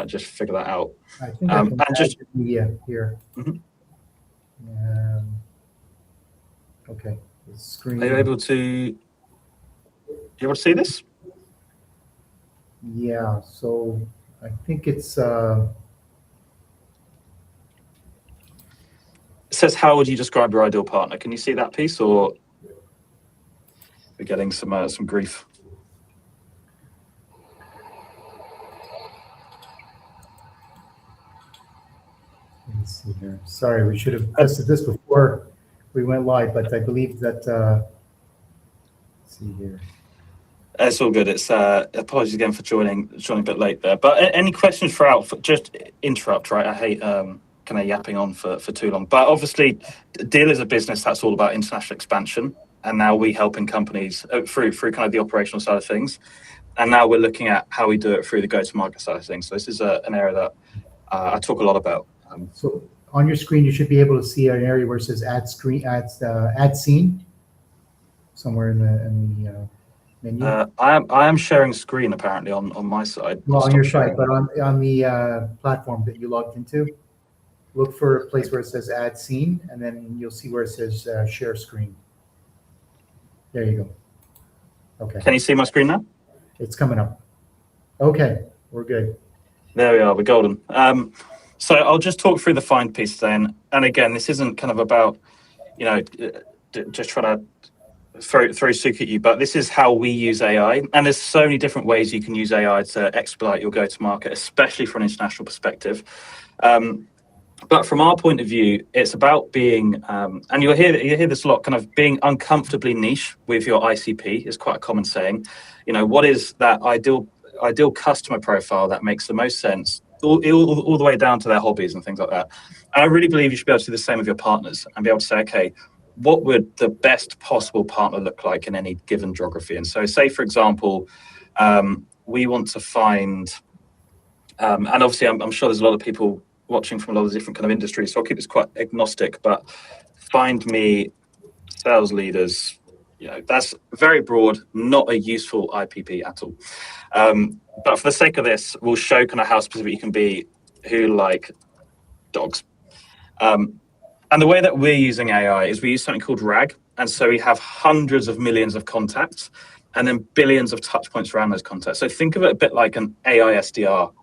just figure that out. I think I can add just media here. Mhm. Okay, the screen. Are you able to see this? Yeah, so I think it's It says, how would you describe your ideal partner? Can you see that piece, or we're getting some grief? let me see here. Sorry, we should have tested this before we went live, but I believe that let's see here. It's all good. It's apologies again for joining a bit late there. But any questions throughout? Just interrupt, right? I hate kind of yapping on for too long. But obviously, Deal is a business that's all about international expansion, and now we helping companies through kind of the operational side of things, and now we're looking at how we do it through the go-to-market side of things. So this is an area that I talk a lot about. So on your screen, you should be able to see an area where it says add scene somewhere in the menu. I am sharing screen apparently on my side. Well, on your side, but on the platform that you logged into, look for a place where it says add scene, and then you'll see where it says share screen. There you go. Okay. Can you see my screen now? It's coming up. Okay, we're good. There we are. We're golden. So I'll just talk through the find piece then. And again, this isn't kind of about, just trying to throw Suk at you, but this is how we use AI. And there's so many different ways you can use AI to expedite your go-to-market, especially from an international perspective. But from our point of view, it's about being, and you hear this a lot, kind of being uncomfortably niche with your ICP is quite a common saying. What is that ideal customer profile that makes the most sense, all the way down to their hobbies and things like that. And I really believe you should be able to do the same with your partners and be able to say, okay, what would the best possible partner look like in any given geography? And so say, for example, we want to find, and obviously I'm sure there's a lot of people watching from a lot of different kind of industries, so I'll keep this quite agnostic, but find me sales leaders, that's very broad, not a useful IPP at all. But for the sake of this, we'll show kind of how specific you can be who like dogs. And the way that we're using AI is we use something called RAG. And so we have hundreds of millions of contacts and then billions of touch points around those contacts. So think of it a bit like an AI SDR,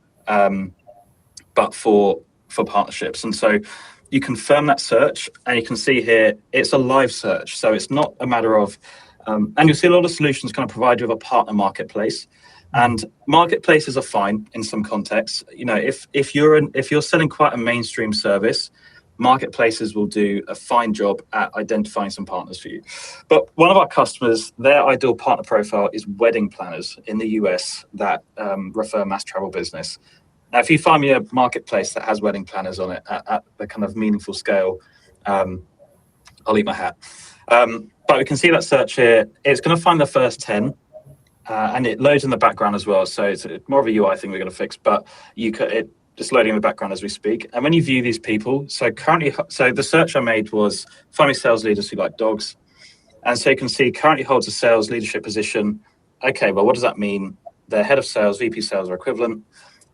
but for partnerships. And so you confirm that search and you can see here, it's a live search. So it's not a matter of, and you'll see a lot of solutions kind of provide you with a partner marketplace. And marketplaces are fine in some contexts. If you're selling quite a mainstream service, marketplaces will do a fine job at identifying some partners for you. But one of our customers, their ideal partner profile is wedding planners in the US that refer mass travel business. Now, if you find me a marketplace that has wedding planners on it at the kind of meaningful scale, I'll eat my hat. But we can see that search here. It's going to find the first 10. And it loads in the background as well. So it's more of a UI thing we're going to fix, but it's loading in the background as we speak. And when you view these people, so the search I made was find me sales leaders who like dogs. And so you can see currently holds a sales leadership position. Okay, well, what does that mean? They're head of sales, VP sales or equivalent.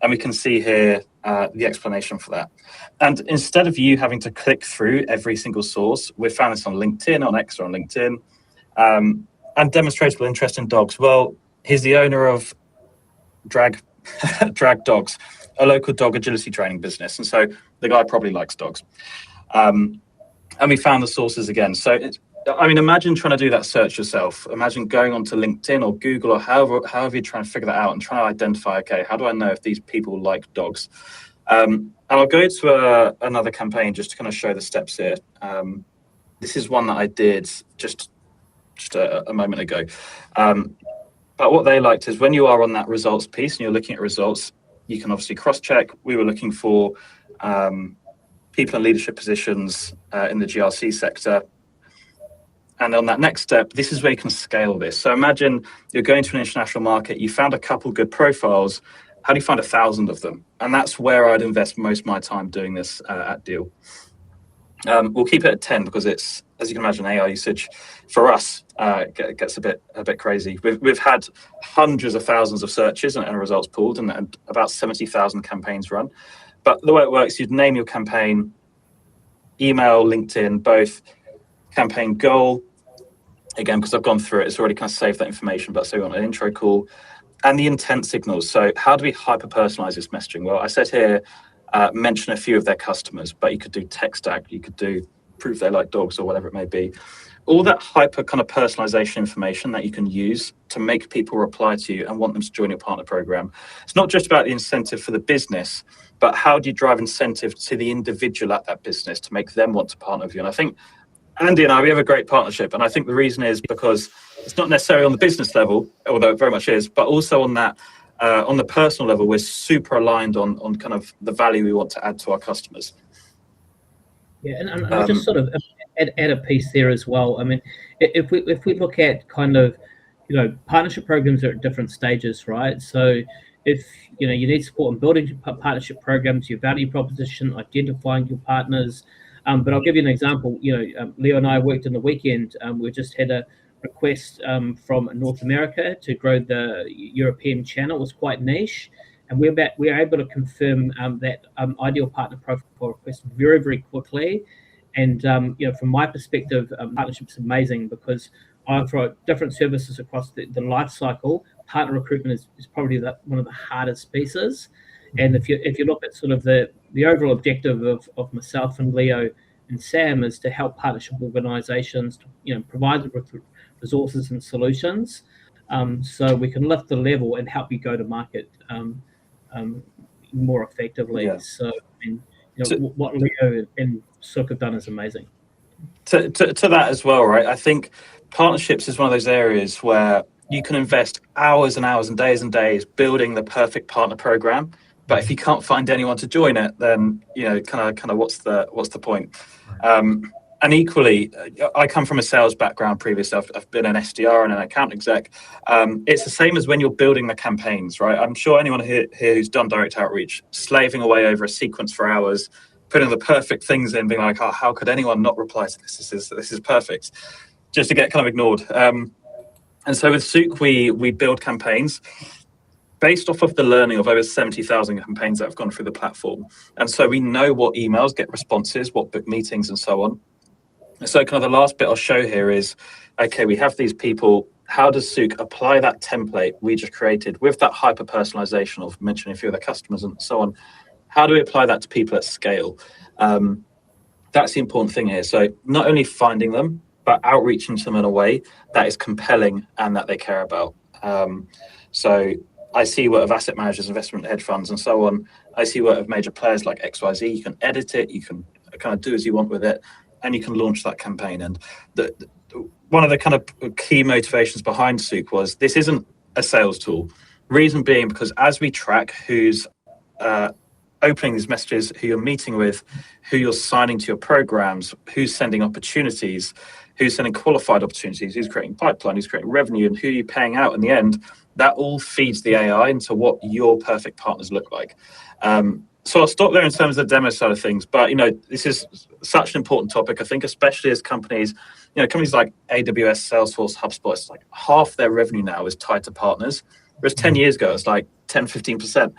And we can see here the explanation for that. And instead of you having to click through every single source, we found this on LinkedIn, on X or on LinkedIn, and demonstrable interest in dogs. Well, he's the owner of Drag Dogs, a local dog agility training business. And so the guy probably likes dogs. And we found the sources again. So imagine trying to do that search yourself. Imagine going onto LinkedIn or Google or however you're trying to figure that out and trying to identify, okay, how do I know if these people like dogs? And I'll go to another campaign just to kind of show the steps here. This is one that I did just a moment ago. But what they liked is when you are on that results piece and you're looking at results, you can obviously cross-check. We were looking for people in leadership positions in the GRC sector. And on that next step, this is where you can scale this. So imagine you're going to an international market, you found a couple good profiles. How do you find 1,000 of them? And that's where I'd invest most of my time doing this at Deal. We'll keep it at 10 because it's, as you can imagine, AI usage for us gets a bit crazy. We've had hundreds of thousands of searches and results pulled, and about 70,000 campaigns run. But the way it works, you'd name your campaign, email, LinkedIn, both, campaign goal. Again, because I've gone through it, it's already kind of saved that information, but so we want an intro call, and the intent signals. So how do we hyper-personalize this messaging? Well, I said here, mention a few of their customers, but you could do tech stack, you could do prove they like dogs or whatever it may be. All that hyper kind of personalization information that you can use to make people reply to you and want them to join your partner program. It's not just about the incentive for the business, but how do you drive incentive to the individual at that business to make them want to partner with you? And I think Andy and I, we have a great partnership. And I think the reason is because it's not necessarily on the business level, although it very much is, but also on that, on the personal level, we're super aligned on kind of the value we want to add to our customers. Yeah, and I'll just sort of add a piece there as well. I mean, if we look at kind of, partnership programs are at different stages, right? So if, you need support in building partnership programs, your value proposition, identifying your partners. But I'll give you an example. Leo and I worked in the weekend. We just had a request from North America to grow the European channel. It was quite niche. And we were able to confirm that ideal partner profile request very, very quickly. And from my perspective, partnership's amazing because I offer different services across the life cycle. Partner recruitment is probably one of the hardest pieces. And if you look at sort of the overall objective of myself and Leo and Sam is to help partnership organizations to provide them with resources and solutions, so we can lift the level and help you go to market more effectively. Yeah. So, what Leo and Sook have done is amazing. To that as well, right? I think partnerships is one of those areas where you can invest hours and hours and days building the perfect partner program, but if you can't find anyone to join it, then kind of what's the point? And equally, I come from a sales background previously. I've been an SDR and an account exec. It's the same as when you're building the campaigns, right? I'm sure anyone here who's done direct outreach, slaving away over a sequence for hours, putting the perfect things in, being like, oh, how could anyone not reply to this? This is perfect, just to get kind of ignored. And so with Sook, we build campaigns based off of the learning of over 70,000 campaigns that have gone through the platform. And so we know what emails get responses, what book meetings and so on. So kind of the last bit I'll show here is, okay, we have these people. How does Sook apply that template we just created with that hyper personalization of mentioning a few of their customers and so on? How do we apply that to people at scale? That's the important thing here. So not only finding them, but outreaching to them in a way that is compelling and that they care about. So I see work of asset managers, investment hedge funds, and so on. I see work of major players like XYZ. You can edit it, you can kind of do as you want with it, and you can launch that campaign. And one of the kind of key motivations behind Sook was this isn't a sales tool. Reason being because as we track who's opening these messages, who you're meeting with, who you're signing to your programs, who's sending opportunities, who's sending qualified opportunities, who's creating pipeline, who's creating revenue, and who you're paying out in the end, that all feeds the AI into what your perfect partners look like. So I'll stop there in terms of the demo side of things, but this is such an important topic. I think especially as companies, companies like AWS, Salesforce, HubSpot, it's like half their revenue now is tied to partners, whereas 10 years ago it's like 10, 15%.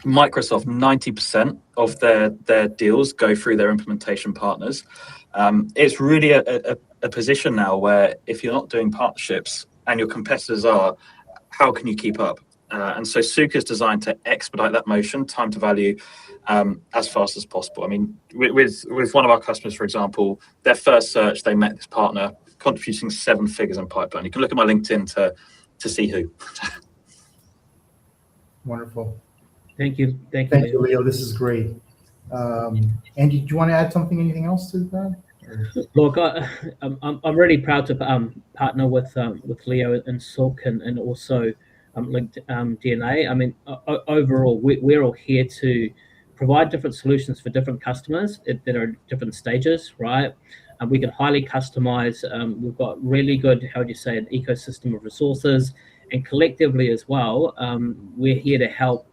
Microsoft, 90% of their deals go through their implementation partners. It's really a position now where if you're not doing partnerships and your competitors are, how can you keep up? And so Sook is designed to expedite that motion, time to value, as fast as possible. I mean, with one of our customers, for example, their first search, they met this partner contributing 7 figures in pipeline. You can look at my LinkedIn to see who. Wonderful. Thank you, Leo. This is great. Andy, do you want to add anything else to that? Look, I'm really proud to partner with Leo and Sook and also linked DNA. I mean, overall, we're all here to provide different solutions for different customers that are at different stages, right? And we can highly customize. We've got really good, an ecosystem of resources, and collectively as well, we're here to help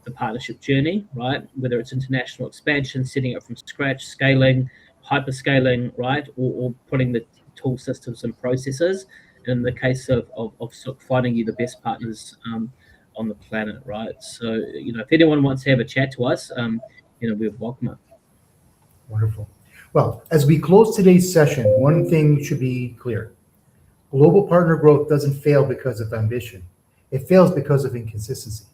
the partnership journey, right? Whether it's international expansion, setting it from scratch, scaling, hyperscaling, right? Or putting the tool systems and processes. And in the case of sort of finding you the best partners on the planet, right? So, if anyone wants to have a chat to us, we're welcome it. Wonderful. Well, as we close today's session, one thing should be clear. Global partner growth doesn't fail because of ambition. It fails because of inconsistency.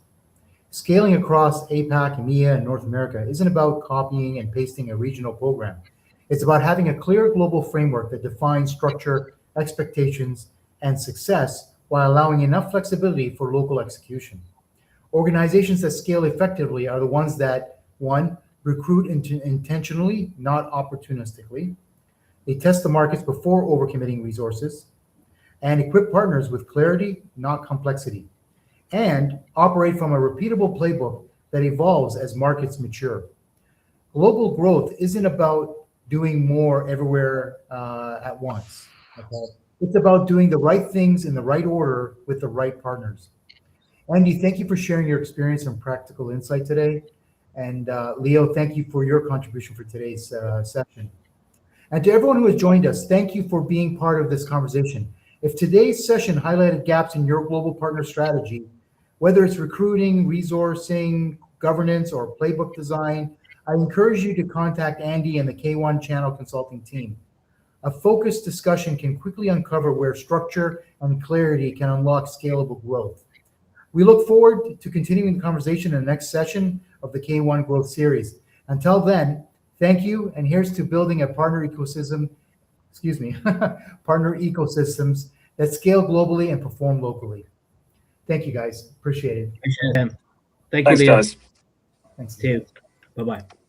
Scaling across APAC, EMEA, and North America isn't about copying and pasting a regional program. It's about having a clear global framework that defines structure, expectations, and success while allowing enough flexibility for local execution. Organizations that scale effectively are the ones that, one, recruit intentionally, not opportunistically. They test the markets before overcommitting resources and equip partners with clarity, not complexity, and operate from a repeatable playbook that evolves as markets mature. Global growth isn't about doing more everywhere at once. Okay? It's about doing the right things in the right order with the right partners. Andy, thank you for sharing your experience and practical insight today. And Leo, thank you for your contribution for today's session. And to everyone who has joined us, thank you for being part of this conversation. If today's session highlighted gaps in your global partner strategy, whether it's recruiting, resourcing, governance, or playbook design, I encourage you to contact Andy and the K1 Channel Consulting team. A focused discussion can quickly uncover where structure and clarity can unlock scalable growth. We look forward to continuing the conversation in the next session of the K1 Growth Series. Until then, thank you, and here's to building a partner ecosystem, partner ecosystems that scale globally and perform locally. Thank you, guys. Appreciate it. Appreciate it. Thank Thanks, you, Leo. guys. Thanks. Cheers. Bye-bye.